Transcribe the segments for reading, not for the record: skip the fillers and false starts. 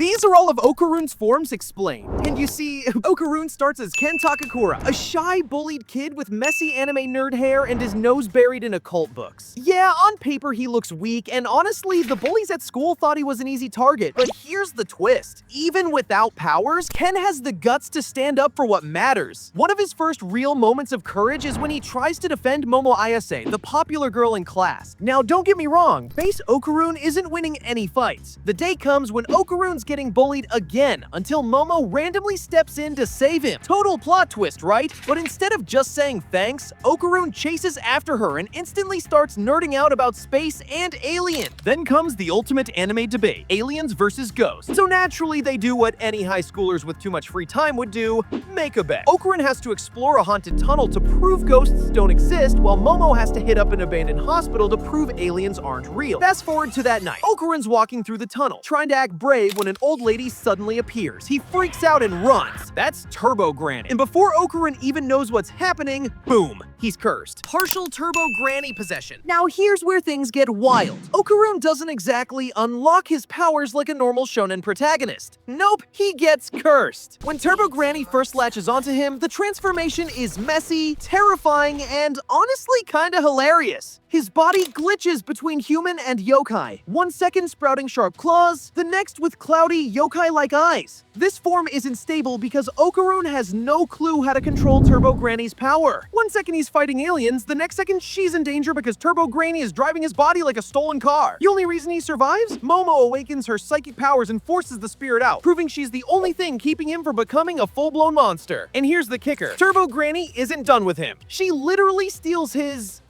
These are all of Okarun's forms explained. And you see, Okarun starts as Ken Takakura, a shy, bullied kid with messy anime nerd hair and his nose buried in occult books. Yeah, on paper he looks weak, and honestly, the bullies at school thought he was an easy target. But here's the twist. Even without powers, Ken has the guts to stand up for what matters. One of his first real moments of courage is when he tries to defend Momo Ayase, the popular girl in class. Now, don't get me wrong, base Okarun isn't winning any fights. The day comes when Okarun's getting bullied again, until Momo randomly steps in to save him. Total plot twist, right? But instead of just saying thanks, Okarun chases after her and instantly starts nerding out about space and aliens. Then comes the ultimate anime debate, aliens versus ghosts. So naturally, they do what any high schoolers with too much free time would do, make a bet. Okarun has to explore a haunted tunnel to prove ghosts don't exist, while Momo has to hit up an abandoned hospital to prove aliens aren't real. Fast forward to that night. Okarun's walking through the tunnel, trying to act brave when an old lady suddenly appears. He freaks out and runs. That's Turbo Granny. And before Okarun even knows what's happening, boom, he's cursed. Partial Turbo Granny possession. Now here's where things get wild. Okarun doesn't exactly unlock his powers like a normal shonen protagonist. Nope, he gets cursed. When Turbo Granny first latches onto him, the transformation is messy, terrifying, and honestly kinda hilarious. His body glitches between human and yokai. 1 second sprouting sharp claws, the next with cloudy yokai-like eyes. This form isn't stable because Okarun has no clue how to control Turbo Granny's power. 1 second he's fighting aliens, the next second she's in danger because Turbo Granny is driving his body like a stolen car. The only reason he survives? Momo awakens her psychic powers and forces the spirit out, proving she's the only thing keeping him from becoming a full-blown monster. And here's the kicker. Turbo Granny isn't done with him. She literally steals his,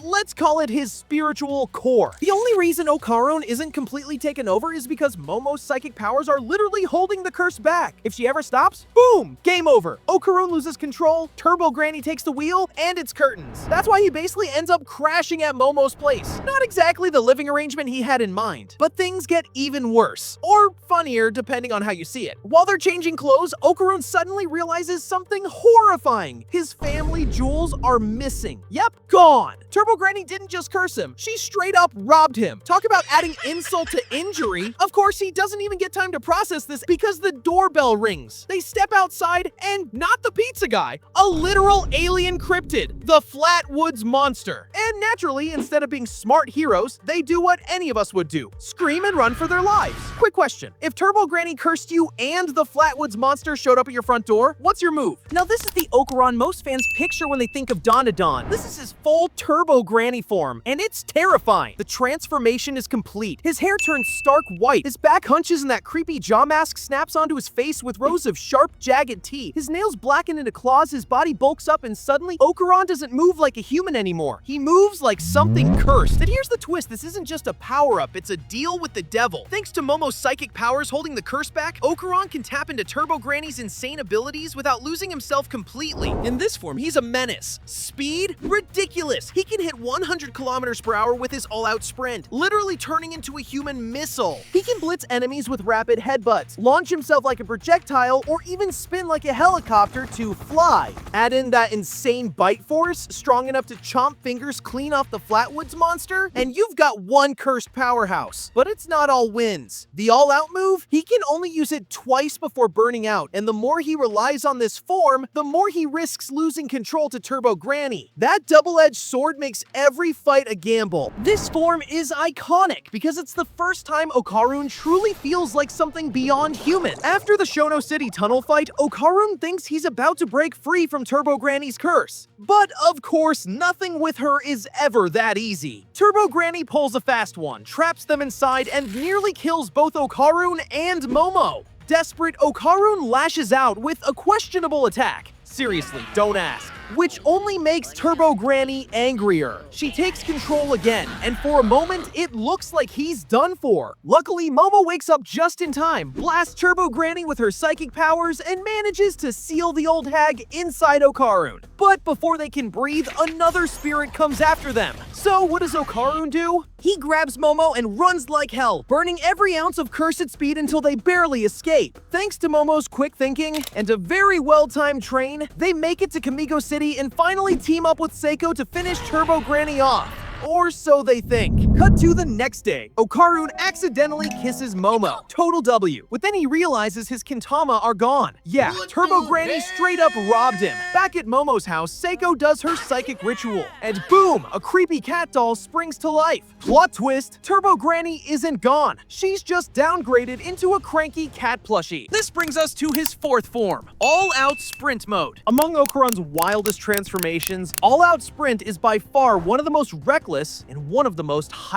let's call it his spiritual core. The only reason Okarun isn't completely taken over is because Momo's psychic powers are literally holding the curse back. If she ever stops, boom, game over. Okarun loses control, Turbo Granny takes the wheel, and it's curtains. That's why he basically ends up crashing at Momo's place. Not exactly the living arrangement he had in mind. But things get even worse. Or funnier, depending on how you see it. While they're changing clothes, Okarun suddenly realizes something horrifying. His family jewels are missing. Yep, gone. Turbo Granny didn't just curse him, she straight up robbed him. Talk about adding insult to injury. Of course, he doesn't even get time to process this because the doorbell rings. They step outside and not the pizza guy, a literal alien cryptid, the Flatwoods Monster. And naturally, instead of being smart heroes, they do what any of us would do, scream and run for their lives. Quick question, if Turbo Granny cursed you and the Flatwoods Monster showed up at your front door, what's your move? Now this is the Okarun most fans picture when they think of Dandadan. This is his full Turbo Granny form, and it's terrifying. The transformation is complete. His hair turns stark white, his back hunches and that creepy jaw mask snaps onto his face with rows of sharp, jagged teeth. His nails blacken into claws, his body bulks up, and suddenly, Okarun doesn't move like a human anymore. He moves like something cursed. And here's the twist, this isn't just a power-up, it's a deal with the devil. Thanks to Momo's psychic powers holding the curse back, Okarun can tap into Turbo Granny's insane abilities without losing himself completely. In this form, he's a menace. Speed? Ridiculous! He can hit 100 kilometers per hour with his all-out sprint, literally turning into a human missile. He can blitz enemies with rapid headbutts, launch himself like a projectile, or even spin like a helicopter to fly. Add in that insane bite force, strong enough to chomp fingers clean off the Flatwoods Monster, and you've got one cursed powerhouse. But it's not all wins. The all-out move? He can only use it twice before burning out, and the more he relies on this form, the more he risks losing control to Turbo Granny. That double-edged sword makes every fight a gamble. This form is iconic because it's the first time Okarun truly feels like something beyond human. After the Shono City tunnel fight, Okarun thinks he's about to break free from Turbo Granny's curse. But of course, nothing with her is ever that easy. Turbo Granny pulls a fast one, traps them inside, and nearly kills both Okarun and Momo. Desperate, Okarun lashes out with a questionable attack. Seriously, don't ask. Which only makes Turbo Granny angrier. She takes control again, and for a moment, it looks like he's done for. Luckily, Momo wakes up just in time, blasts Turbo Granny with her psychic powers, and manages to seal the old hag inside Okarun. But before they can breathe, another spirit comes after them. So what does Okarun do? He grabs Momo and runs like hell, burning every ounce of cursed speed until they barely escape. Thanks to Momo's quick thinking and a very well-timed train, they make it to Kamigo City and finally team up with Seiko to finish Turbo Granny off. Or so they think. Cut to the next day. Okarun accidentally kisses Momo. Total W. But then he realizes his Kintama are gone. Yeah, Turbo Granny straight up robbed him. Back at Momo's house, Seiko does her psychic ritual. And boom, a creepy cat doll springs to life. Plot twist, Turbo Granny isn't gone. She's just downgraded into a cranky cat plushie. This brings us to his fourth form, all-out sprint mode. Among Okarun's wildest transformations, all-out sprint is by far one of the most reckless and one of the most hype.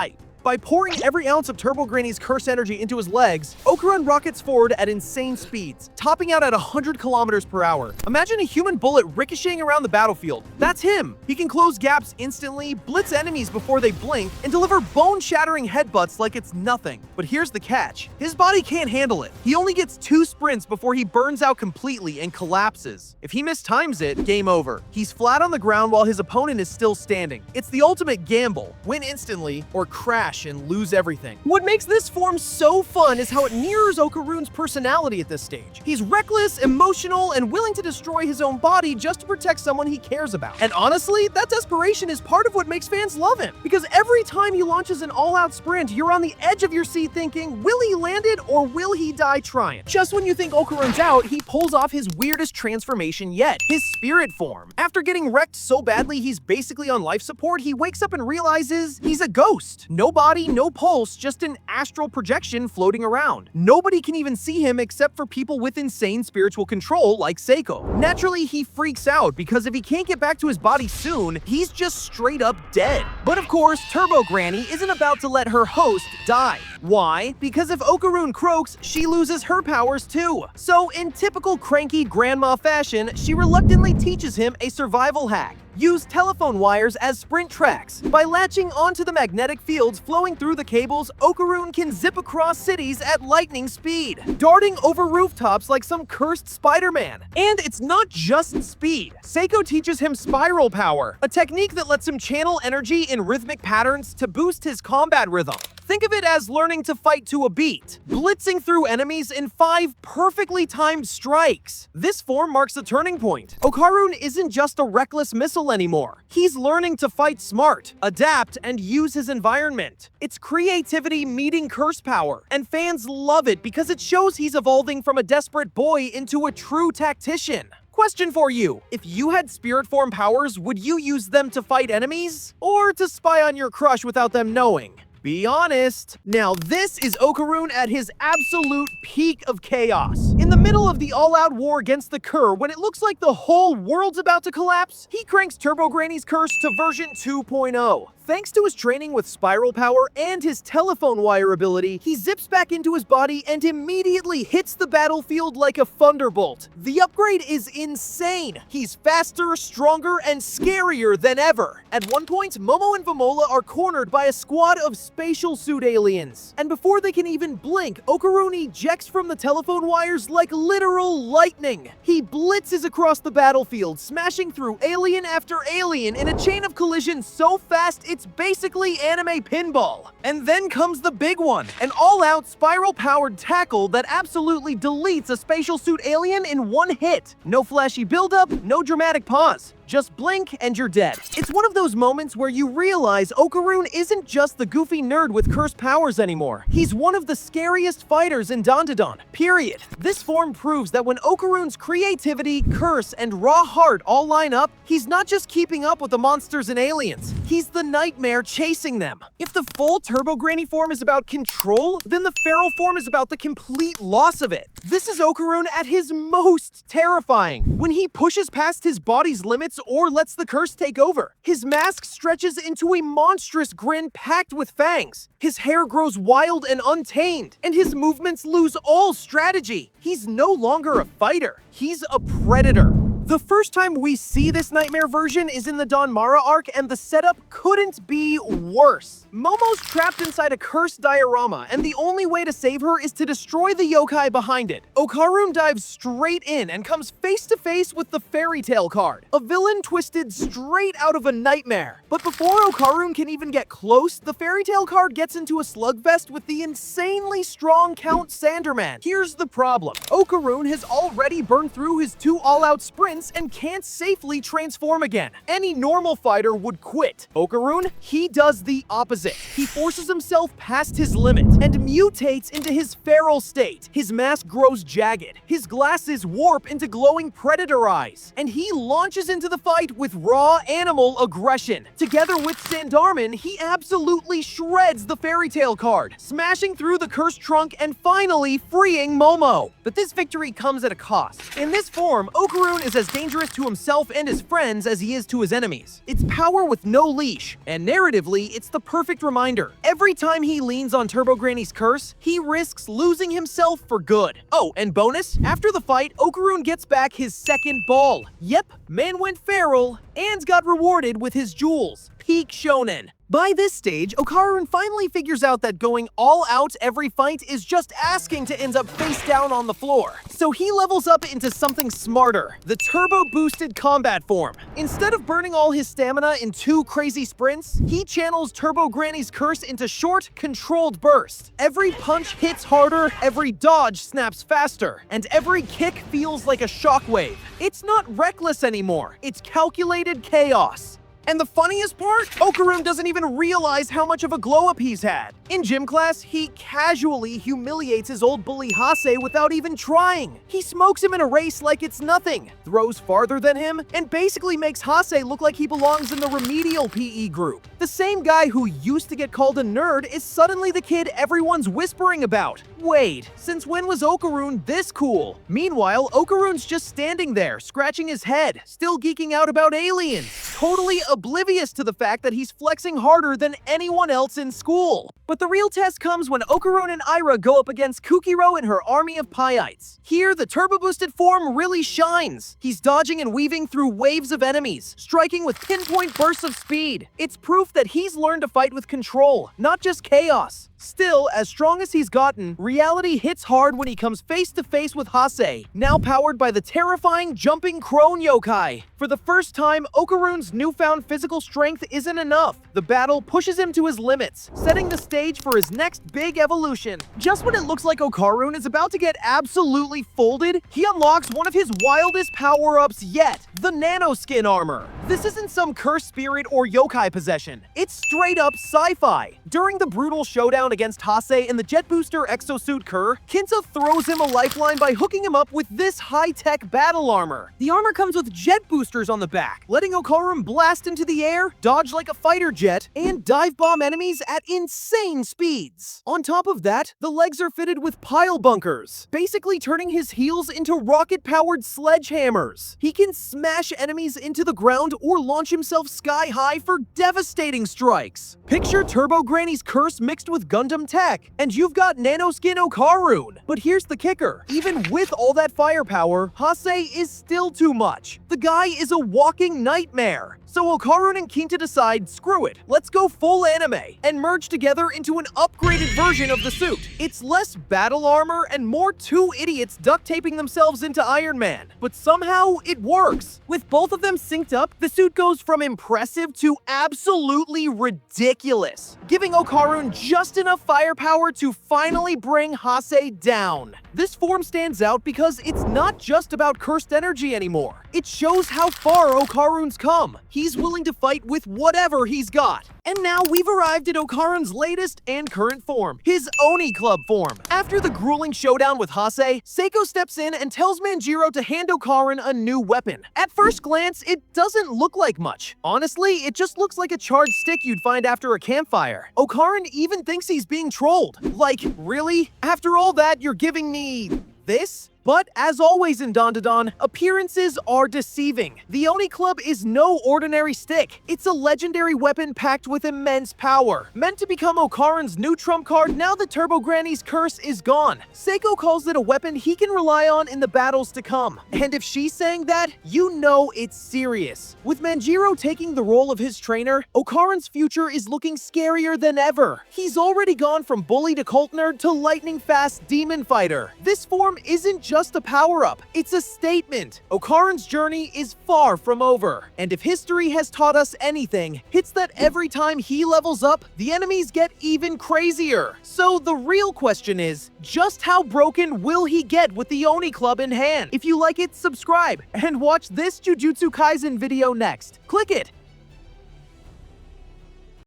By pouring every ounce of Turbo Granny's curse energy into his legs, Okarun rockets forward at insane speeds, topping out at 100 kilometers per hour. Imagine a human bullet ricocheting around the battlefield. That's him! He can close gaps instantly, blitz enemies before they blink, and deliver bone-shattering headbutts like it's nothing. But here's the catch. His body can't handle it. He only gets 2 sprints before he burns out completely and collapses. If he mistimes it, game over. He's flat on the ground while his opponent is still standing. It's the ultimate gamble. Win instantly, or crash and lose everything. What makes this form so fun is how it mirrors Okarun's personality at this stage. He's reckless, emotional, and willing to destroy his own body just to protect someone he cares about. And honestly, that desperation is part of what makes fans love him. Because every time he launches an all-out sprint, you're on the edge of your seat thinking, will he land it or will he die trying? Just when you think Okarun's out, he pulls off his weirdest transformation yet, his spirit form. After getting wrecked so badly he's basically on life support, he wakes up and realizes he's a ghost. No body, no pulse, just an astral projection floating around. Nobody can even see him except for people with insane spiritual control like Seiko. Naturally, he freaks out because if he can't get back to his body soon, he's just straight up dead. But of course, Turbo Granny isn't about to let her host die. Why? Because if Okarun croaks, she loses her powers too. So in typical cranky grandma fashion, she reluctantly teaches him a survival hack. Use telephone wires as sprint tracks. By latching onto the magnetic fields flowing through the cables, Okarun can zip across cities at lightning speed, darting over rooftops like some cursed Spider-Man. And it's not just speed. Seiko teaches him spiral power, a technique that lets him channel energy in rhythmic patterns to boost his combat rhythm. Think of it as learning to fight to a beat, blitzing through enemies in 5 perfectly timed strikes. This form marks a turning point. Okarun isn't just a reckless missile anymore. He's learning to fight smart, adapt, and use his environment. It's creativity meeting curse power, and fans love it because it shows he's evolving from a desperate boy into a true tactician. Question for you. If you had spirit form powers, would you use them to fight enemies? Or to spy on your crush without them knowing? Be honest. Now this is Okarun at his absolute peak of chaos. In the middle of the all-out war against the Cur, when it looks like the whole world's about to collapse, he cranks Turbo Granny's curse to version 2.0. Thanks to his training with spiral power and his telephone wire ability, he zips back into his body and immediately hits the battlefield like a thunderbolt. The upgrade is insane. He's faster, stronger, and scarier than ever. At one point, Momo and Vamola are cornered by a squad of spatial suit aliens. And before they can even blink, Okarun ejects from the telephone wires like literal lightning. He blitzes across the battlefield, smashing through alien after alien in a chain of collisions so fast it's basically anime pinball. And then comes the big one, an all-out spiral-powered tackle that absolutely deletes a spatial suit alien in one hit. No flashy buildup, no dramatic pause. Just blink and you're dead. It's one of those moments where you realize Okarun isn't just the goofy nerd with cursed powers anymore. He's one of the scariest fighters in Dandadan, period. This form proves that when Okarun's creativity, curse, and raw heart all line up, he's not just keeping up with the monsters and aliens. He's the nightmare chasing them. If the full Turbo Granny form is about control, then the feral form is about the complete loss of it. This is Okarun at his most terrifying. When he pushes past his body's limits or lets the curse take over, his mask stretches into a monstrous grin packed with fangs. His hair grows wild and untamed, and his movements lose all strategy. He's no longer a fighter. He's a predator. The first time we see this nightmare version is in the Bamora arc, and the setup couldn't be worse. Momo's trapped inside a cursed diorama, and the only way to save her is to destroy the yokai behind it. Okarun dives straight in and comes face to face with the fairy tale card, a villain twisted straight out of a nightmare. But before Okarun can even get close, the fairy tale card gets into a slugfest with the insanely strong Count Saint-Germain. Here's the problem. Okarun has already burned through his 2 all-out sprints seconds and can't safely transform again. Any normal fighter would quit. Okarun, he does the opposite. He forces himself past his limit and mutates into his feral state. His mask grows jagged, his glasses warp into glowing predator eyes, and he launches into the fight with raw animal aggression. Together with Saint-Germain, he absolutely shreds the fairy tale card, smashing through the cursed trunk and finally freeing Momo. But this victory comes at a cost. In this form, Okarun is as dangerous to himself and his friends as he is to his enemies. It's power with no leash, and narratively, it's the perfect reminder. Every time he leans on Turbo Granny's curse, he risks losing himself for good. Oh, and bonus, after the fight, Okarun gets back his second ball. Yep, man went feral and got rewarded with his jewels. Peak shonen. By this stage, Okarun finally figures out that going all out every fight is just asking to end up face down on the floor. So he levels up into something smarter, the turbo-boosted combat form. Instead of burning all his stamina in 2 crazy sprints, he channels Turbo Granny's curse into short, controlled bursts. Every punch hits harder, every dodge snaps faster, and every kick feels like a shockwave. It's not reckless anymore, it's calculated chaos. And the funniest part? Okarun doesn't even realize how much of a glow-up he's had. In gym class, he casually humiliates his old bully Ayase without even trying. He smokes him in a race like it's nothing, throws farther than him, and basically makes Ayase look like he belongs in the remedial PE group. The same guy who used to get called a nerd is suddenly the kid everyone's whispering about. Wait, since when was Okarun this cool? Meanwhile, Okarun's just standing there, scratching his head, still geeking out about aliens, totally oblivious to the fact that he's flexing harder than anyone else in school. But the real test comes when Okarun and Aira go up against Kukiro and her army of Paiites. Here, the turbo-boosted form really shines. He's dodging and weaving through waves of enemies, striking with pinpoint bursts of speed. It's proof that he's learned to fight with control, not just chaos. Still, as strong as he's gotten, reality hits hard when he comes face to face with Ayase, now powered by the terrifying jumping crone yokai. For the first time, Okarun's newfound physical strength isn't enough. The battle pushes him to his limits, setting the stage for his next big evolution. Just when it looks like Okarun is about to get absolutely folded, he unlocks one of his wildest power-ups yet, the Nano skin armor. This isn't some cursed spirit or yokai possession. It's straight up sci-fi. During the brutal showdown against Ayase in the Jet Booster Exosuit Cur, Kinta throws him a lifeline by hooking him up with this high-tech battle armor. The armor comes with jet boosters on the back, letting Okarun blast into the air, dodge like a fighter jet, and dive bomb enemies at insane speeds. On top of that, the legs are fitted with pile bunkers, basically turning his heels into rocket-powered sledgehammers. He can smash enemies into the ground or launch himself sky high for devastating strikes. Picture Turbo Granny's curse mixed with Gundam tech, and you've got Nanoskin Okarun. But here's the kicker. Even with all that firepower, Ayase is still too much. The guy is a walking nightmare. So Okarun and Kinta decide, screw it, let's go full anime, and merge together into an upgraded version of the suit. It's less battle armor and more 2 idiots duct taping themselves into Iron Man. But somehow, it works. With both of them synced up, the suit goes from impressive to absolutely ridiculous, giving Okarun just enough firepower to finally bring Ayase down. This form stands out because it's not just about cursed energy anymore. It shows how far Okarun's come. He's willing to fight with whatever he's got. And now we've arrived at Okarun's latest and current form, his Oni Club form. After the grueling showdown with Ayase, Seiko steps in and tells Manjiro to hand Okarun a new weapon. At first glance, it doesn't look like much. Honestly, it just looks like a charged stick you'd find after a campfire. Okarun even thinks he's being trolled. Like, really? After all that, you're giving me this? But as always in Dandadan, appearances are deceiving. The Oni Club is no ordinary stick. It's a legendary weapon packed with immense power. Meant to become Okarun's new trump card now that Turbo Granny's curse is gone. Seiko calls it a weapon he can rely on in the battles to come. And if she's saying that, you know it's serious. With Manjiro taking the role of his trainer, Okarun's future is looking scarier than ever. He's already gone from bully to cult nerd to lightning fast demon fighter. This form isn't just a power-up. It's a statement. Okarun's journey is far from over. And if history has taught us anything, it's that every time he levels up, the enemies get even crazier. So the real question is, just how broken will he get with the Oni Club in hand? If you like it, subscribe, and watch this Jujutsu Kaisen video next. Click it!